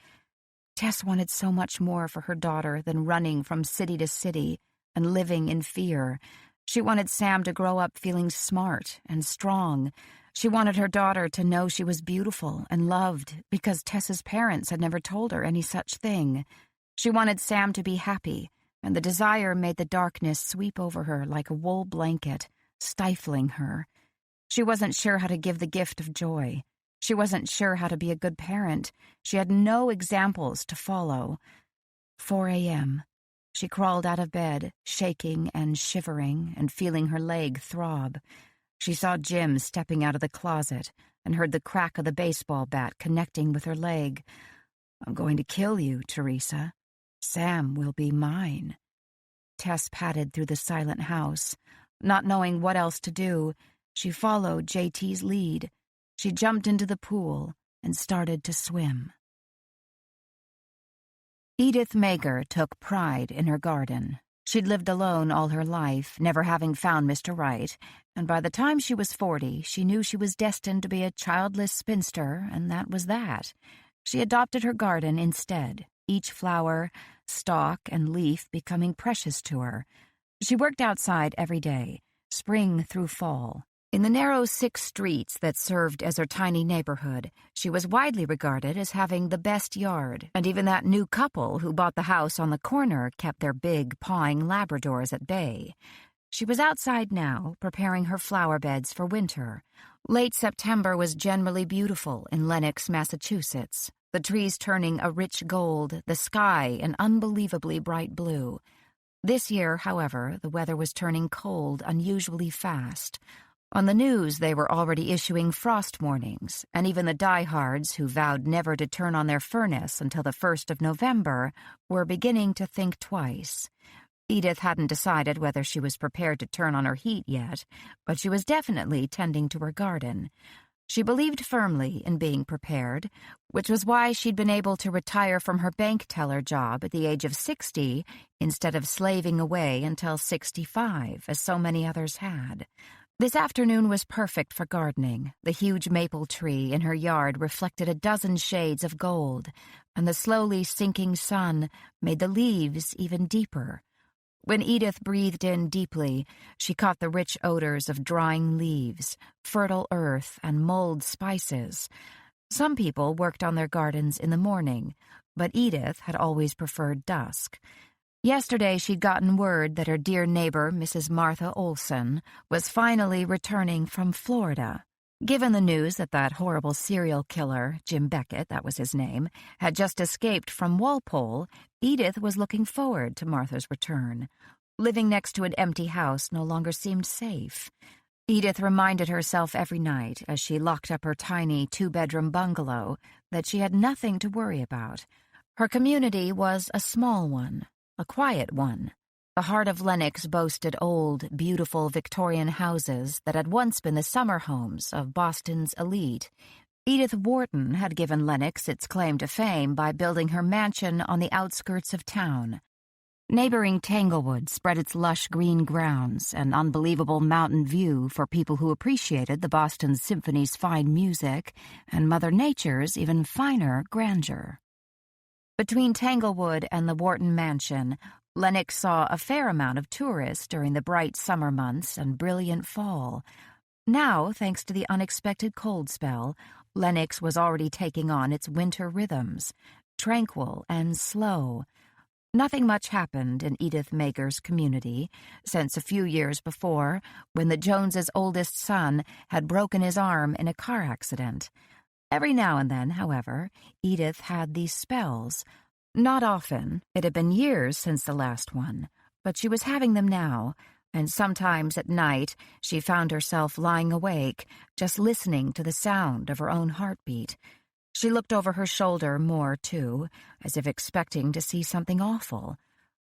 S1: Tess wanted so much more for her daughter than running from city to city and living in fear. She wanted Sam to grow up feeling smart and strong. She wanted her daughter to know she was beautiful and loved because Tess's parents had never told her any such thing. She wanted Sam to be happy, and the desire made the darkness sweep over her like a wool blanket, stifling her. She wasn't sure how to give the gift of joy. She wasn't sure how to be a good parent. She had no examples to follow. 4 a.m. She crawled out of bed, shaking and shivering and feeling her leg throb. She saw Jim stepping out of the closet and heard the crack of the baseball bat connecting with her leg. I'm going to kill you, Teresa. Sam will be mine. Tess padded through the silent house. Not knowing what else to do, She followed JT's lead. She jumped into the pool and started to swim. Edith Mager took pride in her garden. She'd lived alone all her life, never having found Mr. Right, and by the time she was 40, she knew she was destined to be a childless spinster, and that was that. She adopted her garden instead, each flower, stalk, and leaf becoming precious to her. She worked outside every day, spring through fall. In the narrow 6 streets that served as her tiny neighborhood, she was widely regarded as having the best yard, and even that new couple who bought the house on the corner kept their big, pawing Labradors at bay. She was outside now, preparing her flower beds for winter. Late September was generally beautiful in Lenox, Massachusetts, the trees turning a rich gold, the sky an unbelievably bright blue. This year, however, the weather was turning cold unusually fast. On the news, they were already issuing frost warnings, and even the diehards who vowed never to turn on their furnace until the 1st of November were beginning to think twice. Edith hadn't decided whether she was prepared to turn on her heat yet, but she was definitely tending to her garden. She believed firmly in being prepared, which was why she'd been able to retire from her bank teller job at the age of 60 instead of slaving away until 65, as so many others had. This afternoon was perfect for gardening. The huge maple tree in her yard reflected a dozen shades of gold, and the slowly sinking sun made the leaves even deeper. When Edith breathed in deeply, she caught the rich odors of drying leaves, fertile earth, and mulled spices. Some people worked on their gardens in the morning, but Edith had always preferred dusk. Yesterday, she'd gotten word that her dear neighbor, Mrs. Martha Olson, was finally returning from Florida. Given the news that that horrible serial killer, Jim Beckett, that was his name, had just escaped from Walpole, Edith was looking forward to Martha's return. Living next to an empty house no longer seemed safe. Edith reminded herself every night, as she locked up her tiny 2-bedroom bungalow, that she had nothing to worry about. Her community was a small one. A quiet one. The heart of Lenox boasted old, beautiful Victorian houses that had once been the summer homes of Boston's elite. Edith Wharton had given Lenox its claim to fame by building her mansion on the outskirts of town. Neighboring Tanglewood spread its lush green grounds, an unbelievable mountain view for people who appreciated the Boston Symphony's fine music and Mother Nature's even finer grandeur. Between Tanglewood and the Wharton mansion, Lenox saw a fair amount of tourists during the bright summer months and brilliant fall. Now, thanks to the unexpected cold spell, Lenox was already taking on its winter rhythms, tranquil and slow. Nothing much happened in Edith Mager's community since a few years before, when the Joneses' oldest son had broken his arm in a car accident. Every now and then, however, Edith had these spells. Not often. It had been years since the last one, but she was having them now, and sometimes at night she found herself lying awake, just listening to the sound of her own heartbeat. She looked over her shoulder more, too, as if expecting to see something awful.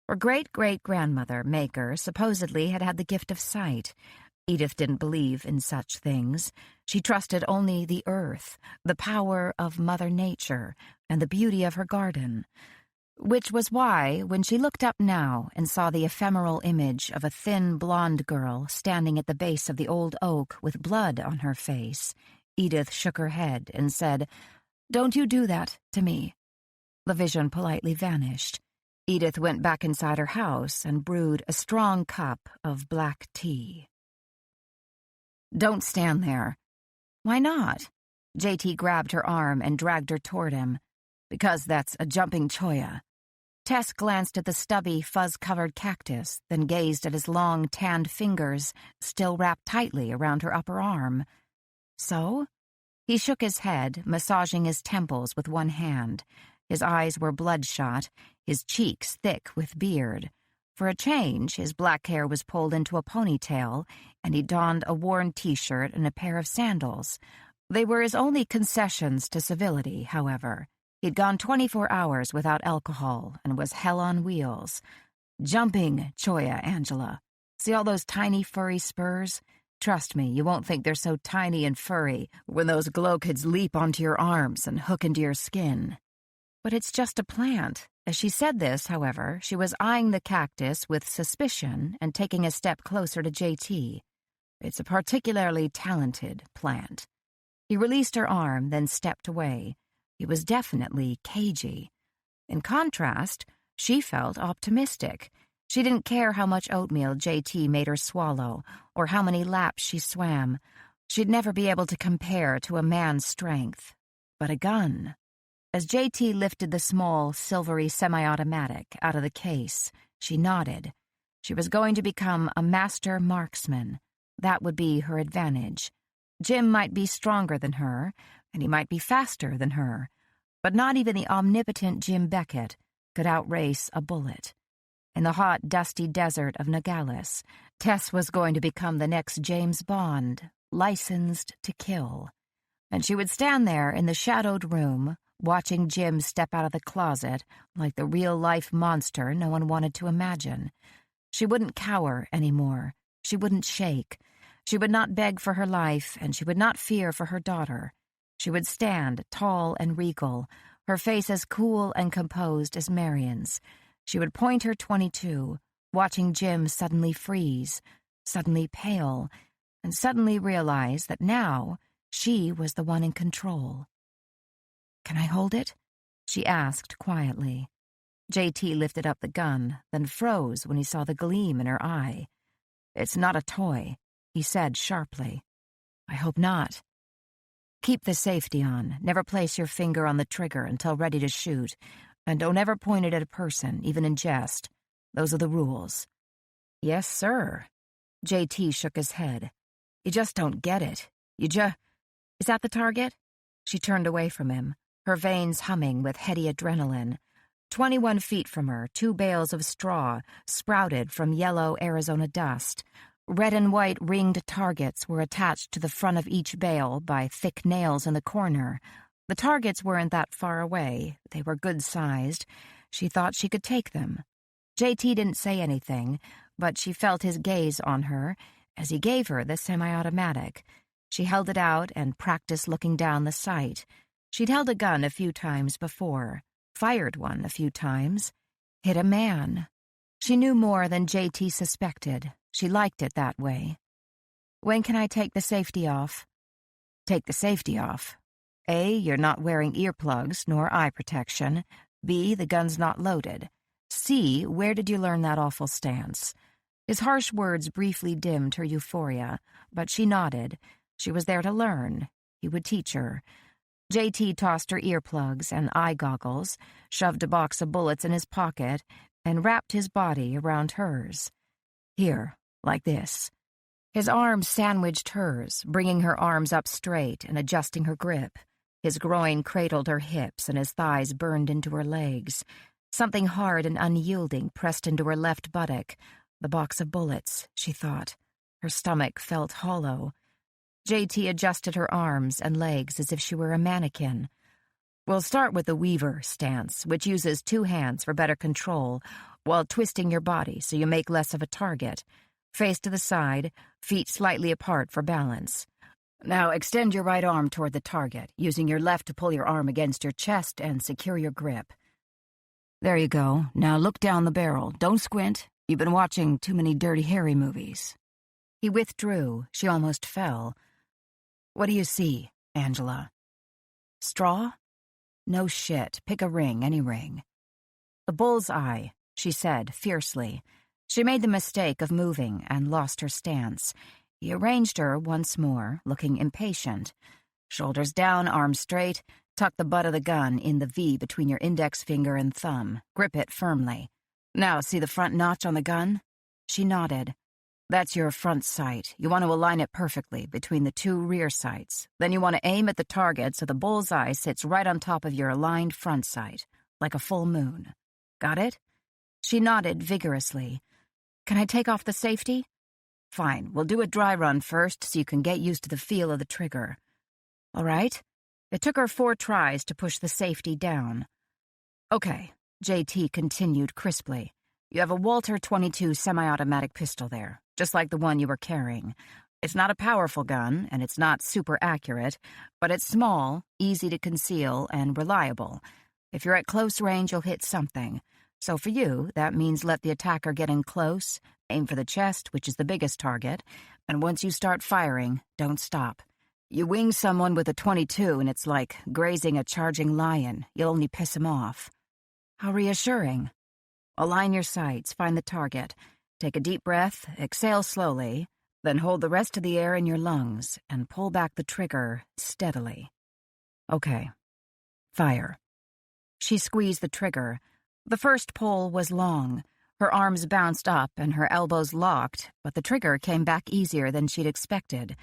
S1: Her great-great-grandmother, Mager, supposedly had had the gift of sight. Edith didn't believe in such things. She trusted only the earth, the power of Mother Nature, and the beauty of her garden. Which was why, when she looked up now and saw the ephemeral image of a thin blonde girl standing at the base of the old oak with blood on her face, Edith shook her head and said, "Don't you do that to me." The vision politely vanished. Edith went back inside her house and brewed a strong cup of black tea. "Don't stand there." "Why not?" JT grabbed her arm and dragged her toward him. "Because that's a jumping choya." Tess glanced at the stubby, fuzz-covered cactus, then gazed at his long, tanned fingers, still wrapped tightly around her upper arm. "So?" He shook his head, massaging his temples with one hand. His eyes were bloodshot, his cheeks thick with beard. For a change, his black hair was pulled into a ponytail, and he donned a worn T-shirt and a pair of sandals. They were his only concessions to civility, however. He'd gone 24 hours without alcohol and was hell on wheels. "Jumping, choya, Angela. See all those tiny furry spurs? Trust me, you won't think they're so tiny and furry when those glow kids leap onto your arms and hook into your skin. But it's just a plant. As she said this, however, she was eyeing the cactus with suspicion and taking a step closer to JT. It's a particularly talented plant. He released her arm, then stepped away. He was definitely cagey. In contrast, she felt optimistic. She didn't care how much oatmeal JT made her swallow or how many laps she swam. She'd never be able to compare to a man's strength. But a gun. As JT lifted the small, silvery semi-automatic out of the case, she nodded. She was going to become a master marksman. That would be her advantage. Jim might be stronger than her, and he might be faster than her, but not even the omnipotent Jim Beckett could outrace a bullet. In the hot, dusty desert of Nogales, Tess was going to become the next James Bond, licensed to kill. And she would stand there in the shadowed room, watching Jim step out of the closet like the real-life monster no one wanted to imagine. She wouldn't cower anymore. She wouldn't shake. She would not beg for her life, and she would not fear for her daughter. She would stand, tall and regal, her face as cool and composed as Marion's. She would point her .22, watching Jim suddenly freeze, suddenly pale, and suddenly realize that now she was the one in control. "Can I hold it?" she asked quietly. JT lifted up the gun, then froze when he saw the gleam in her eye. "It's not a toy," he said sharply. "I hope not." "Keep the safety on. Never place your finger on the trigger until ready to shoot. And don't ever point it at a person, even in jest. Those are the rules." "Yes, sir." JT shook his head. "You just don't get it. Is that the target?" She turned away from him, her veins humming with heady adrenaline. 21 feet from her, 2 bales of straw sprouted from yellow Arizona dust. Red and white ringed targets were attached to the front of each bale by thick nails in the corner. The targets weren't that far away. They were good-sized. She thought she could take them. JT didn't say anything, but she felt his gaze on her as he gave her the semi-automatic. She held it out and practiced looking down the sight. She'd held a gun a few times before, fired one a few times, hit a man. She knew more than JT suspected. She liked it that way. "When can I take the safety off?" "Take the safety off? A, you're not wearing earplugs nor eye protection. B, the gun's not loaded. C, where did you learn that awful stance?" His harsh words briefly dimmed her euphoria, but she nodded. She was there to learn. He would teach her. JT tossed her earplugs and eye goggles, shoved a box of bullets in his pocket, and wrapped his body around hers. "Here, like this." His arm sandwiched hers, bringing her arms up straight and adjusting her grip. His groin cradled her hips and his thighs burned into her legs. Something hard and unyielding pressed into her left buttock. The box of bullets, she thought. Her stomach felt hollow. JT adjusted her arms and legs as if she were a mannequin. "We'll start with the Weaver stance, which uses 2 hands for better control, while twisting your body so you make less of a target. Face to the side, feet slightly apart for balance. Now extend your right arm toward the target, using your left to pull your arm against your chest and secure your grip. There you go. Now look down the barrel. Don't squint. You've been watching too many Dirty Harry movies." He withdrew. She almost fell. "What do you see, Angela?" "Straw?" "No shit. Pick a ring, any ring." "The bullseye," she said fiercely. She made the mistake of moving and lost her stance. He arranged her once more, looking impatient. "Shoulders down, arms straight. Tuck the butt of the gun in the V between your index finger and thumb. Grip it firmly. Now, see the front notch on the gun?" She nodded. "That's your front sight. You want to align it perfectly between the 2 rear sights. Then you want to aim at the target so the bullseye sits right on top of your aligned front sight, like a full moon. Got it?" She nodded vigorously. "Can I take off the safety?" "Fine. We'll do a dry run first so you can get used to the feel of the trigger." "All right." It took her 4 tries to push the safety down. "Okay," JT continued crisply. "You have a Walter .22 semi-automatic pistol there, just like the one you were carrying. It's not a powerful gun, and it's not super accurate, but it's small, easy to conceal, and reliable. If you're at close range, you'll hit something. So for you, that means let the attacker get in close, aim for the chest, which is the biggest target, and once you start firing, don't stop. You wing someone with a .22 and it's like grazing a charging lion. You'll only piss him off. How reassuring. Align your sights, find the target. Take a deep breath, exhale slowly, then hold the rest of the air in your lungs and pull back the trigger steadily. Okay. Fire. She squeezed the trigger. The first pull was long. Her arms bounced up and her elbows locked, but the trigger came back easier than she'd expected.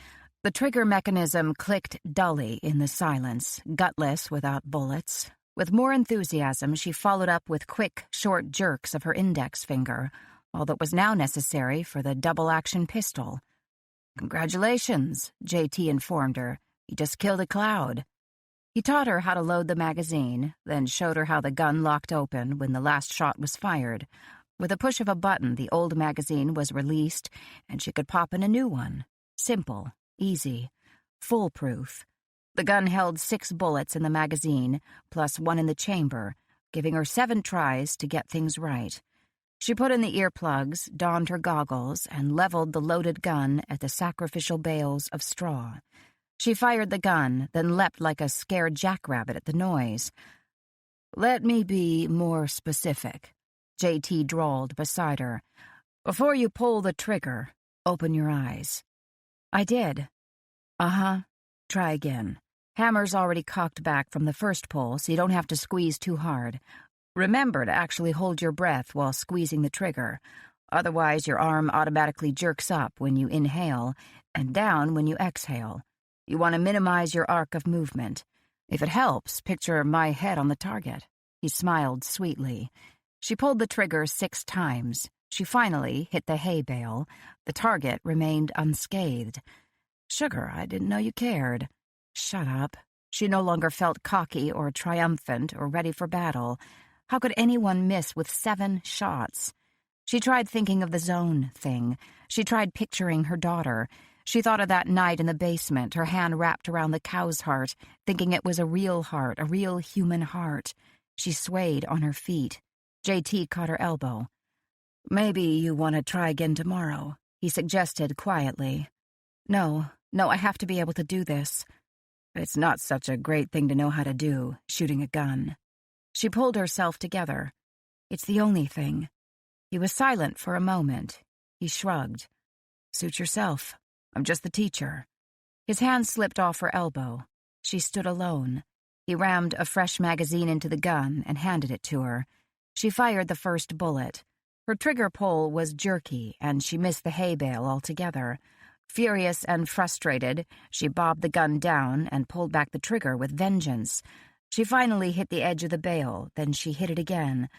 S1: The trigger mechanism clicked dully in the silence, gutless without bullets. With more enthusiasm, she followed up with quick, short jerks of her index finger, all that was now necessary for the double-action pistol. "Congratulations," JT informed her. "You just killed a cloud." He taught her how to load the magazine, then showed her how the gun locked open when the last shot was fired. With a push of a button, the old magazine was released, and she could pop in a new one. Simple, easy, foolproof. The gun held 6 bullets in the magazine, plus 1 in the chamber, giving her 7 tries to get things right. She put in the earplugs, donned her goggles, and leveled the loaded gun at the sacrificial bales of straw. She fired the gun, then leapt like a scared jackrabbit at the noise. "Let me be more specific," JT drawled beside her. "Before you pull the trigger, open your eyes." I did. "Uh-huh. Try again. Hammer's already cocked back from the first pull, so you don't have to squeeze too hard. Remember to actually hold your breath while squeezing the trigger. Otherwise, your arm automatically jerks up when you inhale and down when you exhale. You want to minimize your arc of movement. If it helps, picture my head on the target." He smiled sweetly. She pulled the trigger 6 times. She finally hit the hay bale. The target remained unscathed. "Sugar, I didn't know you cared." Shut up. She no longer felt cocky or triumphant or ready for battle. How could anyone miss with 7 shots? She tried thinking of the zone thing. She tried picturing her daughter. She thought of that night in the basement, her hand wrapped around the cow's heart, thinking it was a real heart, a real human heart. She swayed on her feet. JT caught her elbow. "Maybe you want to try again tomorrow," he suggested quietly. No, I have to be able to do this." "It's not such a great thing to know how to do, shooting a gun." She pulled herself together. "It's the only thing." He was silent for a moment. He shrugged. "Suit yourself. I'm just the teacher." His hand slipped off her elbow. She stood alone. He rammed a fresh magazine into the gun and handed it to her. She fired the first bullet. Her trigger pull was jerky, and she missed the hay bale altogether. Furious and frustrated, she bobbed the gun down and pulled back the trigger with vengeance. She finally hit the edge of the bale, then she hit it again.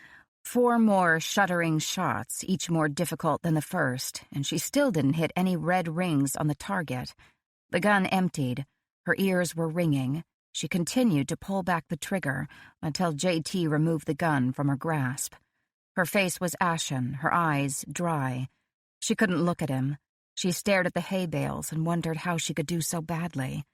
S1: 4 more shuddering shots, each more difficult than the first, and she still didn't hit any red rings on the target. The gun emptied. Her ears were ringing. She continued to pull back the trigger until JT removed the gun from her grasp. Her face was ashen, her eyes dry. She couldn't look at him. She stared at the hay bales and wondered how she could do so badly.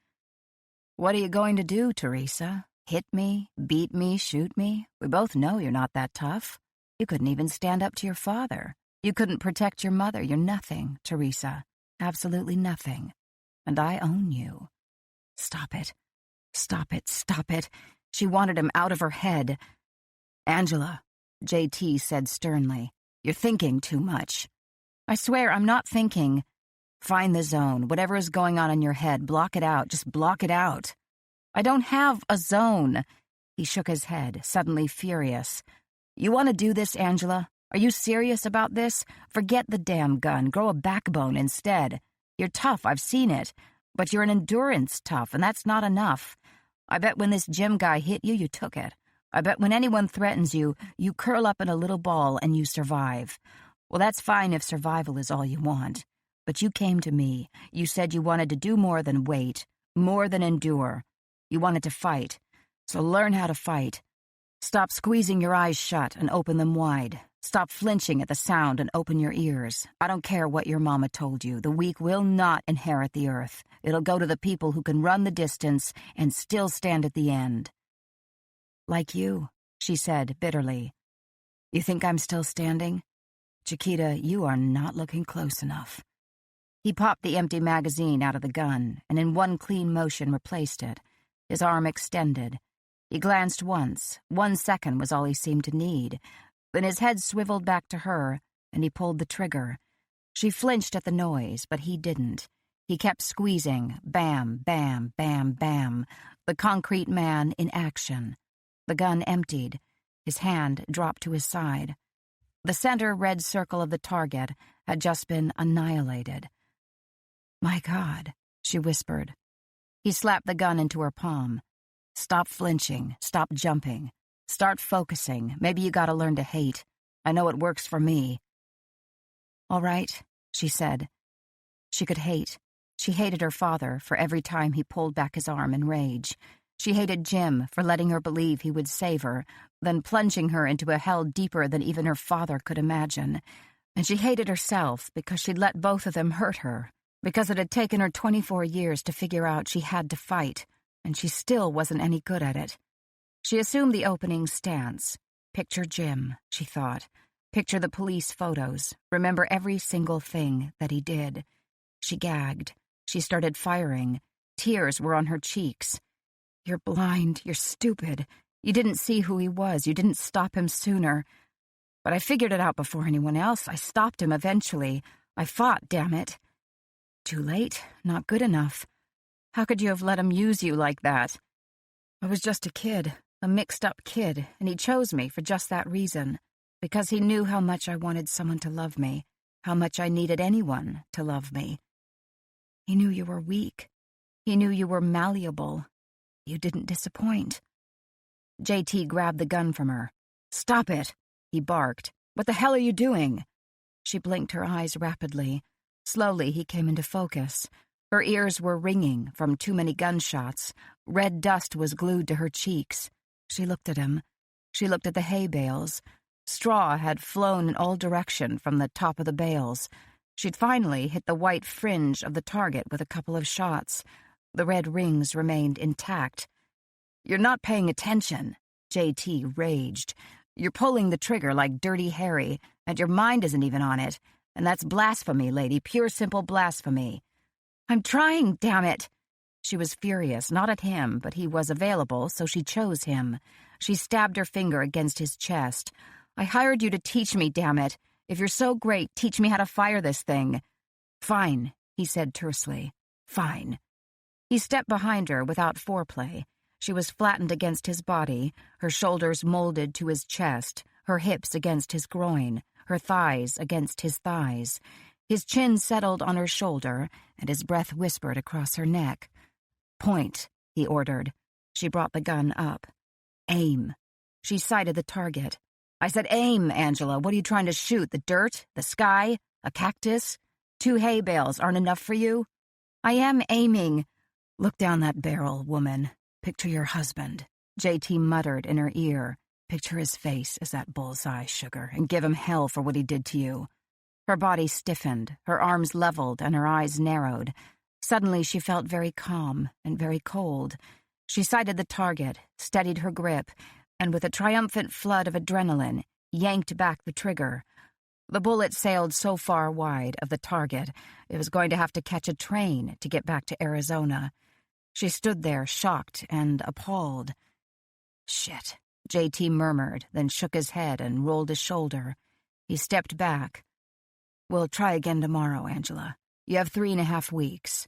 S1: "What are you going to do, Teresa? Hit me, beat me, shoot me? We both know you're not that tough. You couldn't even stand up to your father. You couldn't protect your mother. You're nothing, Teresa. Absolutely nothing. And I own you." "Stop it. Stop it. Stop it." She wanted him out of her head. "Angela," JT said sternly, "you're thinking too much." "I swear I'm not thinking." "Find the zone. Whatever is going on in your head, block it out. Just block it out." "I don't have a zone." He shook his head, suddenly furious. "You want to do this, Angela? Are you serious about this? Forget the damn gun. Grow a backbone instead. You're tough, I've seen it. But you're an endurance tough, and that's not enough. I bet when this gym guy hit you, you took it. I bet when anyone threatens you, you curl up in a little ball and you survive. Well, that's fine if survival is all you want. But you came to me. You said you wanted to do more than wait, more than endure. You wanted to fight. So learn how to fight. Stop squeezing your eyes shut and open them wide. Stop flinching at the sound and open your ears. I don't care what your mama told you. The weak will not inherit the earth. It'll go to the people who can run the distance and still stand at the end. Like you, she said bitterly. You think I'm still standing? Chiquita, you are not looking close enough. He popped the empty magazine out of the gun and in one clean motion replaced it. His arm extended. He glanced once. 1 second was all he seemed to need. Then his head swiveled back to her, and he pulled the trigger. She flinched at the noise, but he didn't. He kept squeezing, bam, bam, bam, bam, the concrete man in action. The gun emptied. His hand dropped to his side. The center red circle of the target had just been annihilated. My God, she whispered. He slapped the gun into her palm. Stop flinching. Stop jumping. Start focusing. Maybe you gotta learn to hate. I know it works for me. All right, she said. She could hate. She hated her father for every time he pulled back his arm in rage. She hated Jim for letting her believe he would save her, then plunging her into a hell deeper than even her father could imagine. And she hated herself because she'd let both of them hurt her, because it had taken her 24 years to figure out she had to fight, and she still wasn't any good at it. She assumed the opening stance. Picture Jim, she thought. Picture the police photos. Remember every single thing that he did. She gagged. She started firing. Tears were on her cheeks. You're blind. You're stupid. You didn't see who he was. You didn't stop him sooner. But I figured it out before anyone else. I stopped him eventually. I fought, damn it. Too late. Not good enough. How could you have let him use you like that? I was just a kid. A mixed-up kid, and he chose me for just that reason, because he knew how much I wanted someone to love me, how much I needed anyone to love me. He knew you were weak. He knew you were malleable. You didn't disappoint. JT grabbed the gun from her. Stop it, he barked. What the hell are you doing? She blinked her eyes rapidly. Slowly, he came into focus. Her ears were ringing from too many gunshots. Red dust was glued to her cheeks. She looked at him. She looked at the hay bales. Straw had flown in all directions from the top of the bales. She'd finally hit the white fringe of the target with a couple of shots. The red rings remained intact. You're not paying attention, JT raged. You're pulling the trigger like Dirty Harry, and your mind isn't even on it. And that's blasphemy, lady, pure simple blasphemy. I'm trying, damn it. She was furious, not at him, but he was available, so she chose him. She stabbed her finger against his chest. I hired you to teach me, damn it. If you're so great, teach me how to fire this thing. Fine, he said tersely. Fine. He stepped behind her without foreplay. She was flattened against his body, her shoulders molded to his chest, her hips against his groin, her thighs against his thighs. His chin settled on her shoulder, and his breath whispered across her neck. Point, he ordered. She brought the gun up. Aim. She sighted the target. I said aim, Angela. What are you trying to shoot? The dirt? The sky? A cactus? 2 hay bales aren't enough for you? I am aiming. Look down that barrel, woman. Picture your husband. JT muttered in her ear. Picture his face as that bullseye, sugar, and give him hell for what he did to you. Her body stiffened, her arms leveled, and her eyes narrowed. Suddenly she felt very calm and very cold. She sighted the target, steadied her grip, and with a triumphant flood of adrenaline, yanked back the trigger. The bullet sailed so far wide of the target, it was going to have to catch a train to get back to Arizona. She stood there, shocked and appalled. Shit, JT murmured, then shook his head and rolled his shoulder. He stepped back. We'll try again tomorrow, Angela. You have 3.5 weeks.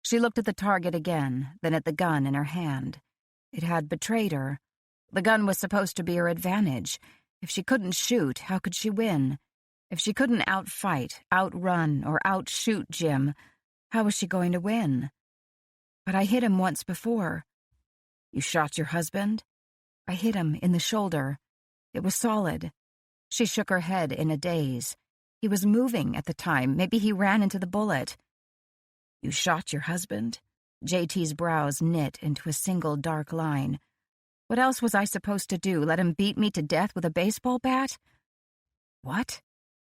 S1: She looked at the target again, then at the gun in her hand. It had betrayed her. The gun was supposed to be her advantage. If she couldn't shoot, how could she win? If she couldn't outfight, outrun, or outshoot Jim, how was she going to win? But I hit him once before. You shot your husband? I hit him in the shoulder. It was solid. She shook her head in a daze. He was moving at the time. Maybe he ran into the bullet. You shot your husband? JT's brows knit into a single dark line. What else was I supposed to do? Let him beat me to death with a baseball bat? What?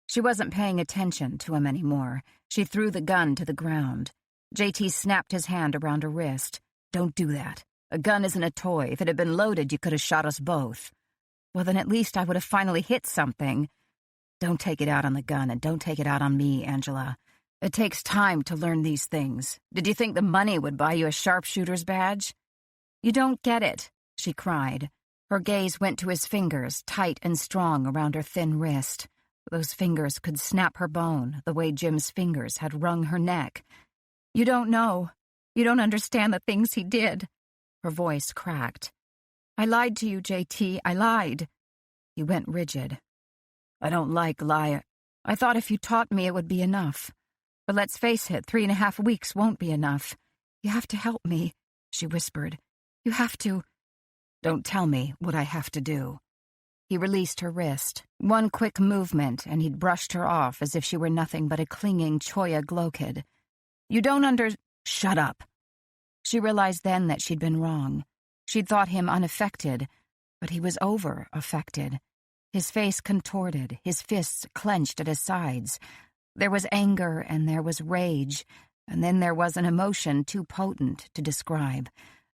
S1: She wasn't paying attention to him anymore. She threw the gun to the ground. JT snapped his hand around her wrist. Don't do that. A gun isn't a toy. If it had been loaded, you could have shot us both. Well, then at least I would have finally hit something. Don't take it out on the gun, and don't take it out on me, Angela. It takes time to learn these things. Did you think the money would buy you a sharpshooter's badge? You don't get it, she cried. Her gaze went to his fingers, tight and strong around her thin wrist. Those fingers could snap her bone, the way Jim's fingers had wrung her neck. You don't know. You don't understand the things he did. Her voice cracked. I lied to you, JT. I lied. He went rigid. I don't like lie. I thought if you taught me it would be enough. But let's face it, 3.5 weeks won't be enough. You have to help me, she whispered. You have to. Don't tell me what I have to do. He released her wrist. One quick movement, and he'd brushed her off as if she were nothing but a clinging choya glokid. You don't Shut up. She realized then that she'd been wrong. She'd thought him unaffected, but he was over-affected. His face contorted, his fists clenched at his sides. There was anger and there was rage, and then there was an emotion too potent to describe,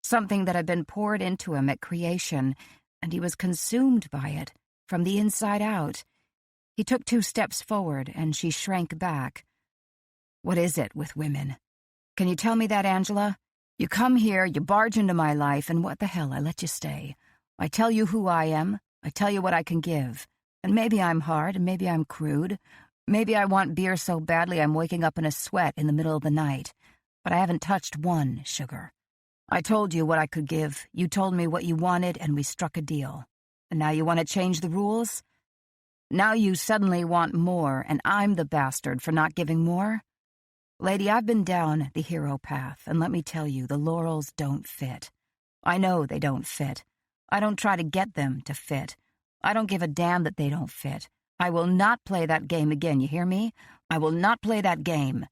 S1: something that had been poured into him at creation, and he was consumed by it, from the inside out. He took 2 steps forward, and she shrank back. What is it with women? Can you tell me that, Angela? You come here, you barge into my life, and what the hell, I let you stay. I tell you who I am, I tell you what I can give, and maybe I'm hard, and maybe I'm crude. Maybe I want beer so badly I'm waking up in a sweat in the middle of the night, but I haven't touched one sugar. I told you what I could give, you told me what you wanted, and we struck a deal. And now you want to change the rules? Now you suddenly want more, and I'm the bastard for not giving more? Lady, I've been down the hero path, and let me tell you, the laurels don't fit. I know they don't fit. I don't try to get them to fit. I don't give a damn that they don't fit. I will not play that game again, you hear me? I will not play that game.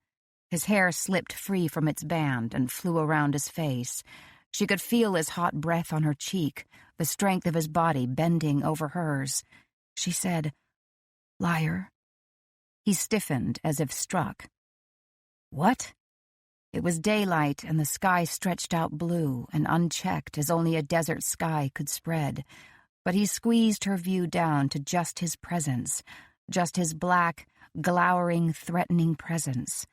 S1: His hair slipped free from its band and flew around his face. She could feel his hot breath on her cheek, the strength of his body bending over hers. She said, Liar. He stiffened as if struck. What? It was daylight, and the sky stretched out blue and unchecked as only a desert sky could spread. But he squeezed her view down to just his presence, just his black, glowering, threatening presence.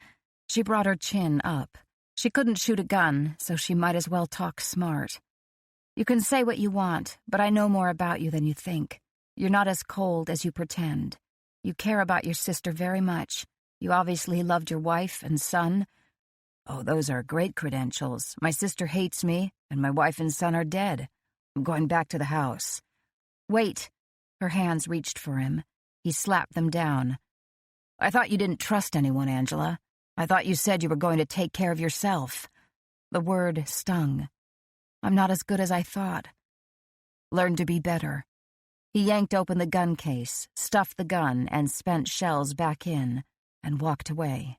S1: She brought her chin up. She couldn't shoot a gun, so she might as well talk smart. You can say what you want, but I know more about you than you think. You're not as cold as you pretend. You care about your sister very much. You obviously loved your wife and son. Oh, those are great credentials. My sister hates me, and my wife and son are dead. I'm going back to the house. Wait. Her hands reached for him. He slapped them down. I thought you didn't trust anyone, Angela. I thought you said you were going to take care of yourself. The word stung. I'm not as good as I thought. Learn to be better. He yanked open the gun case, stuffed the gun and spent shells back in, and walked away.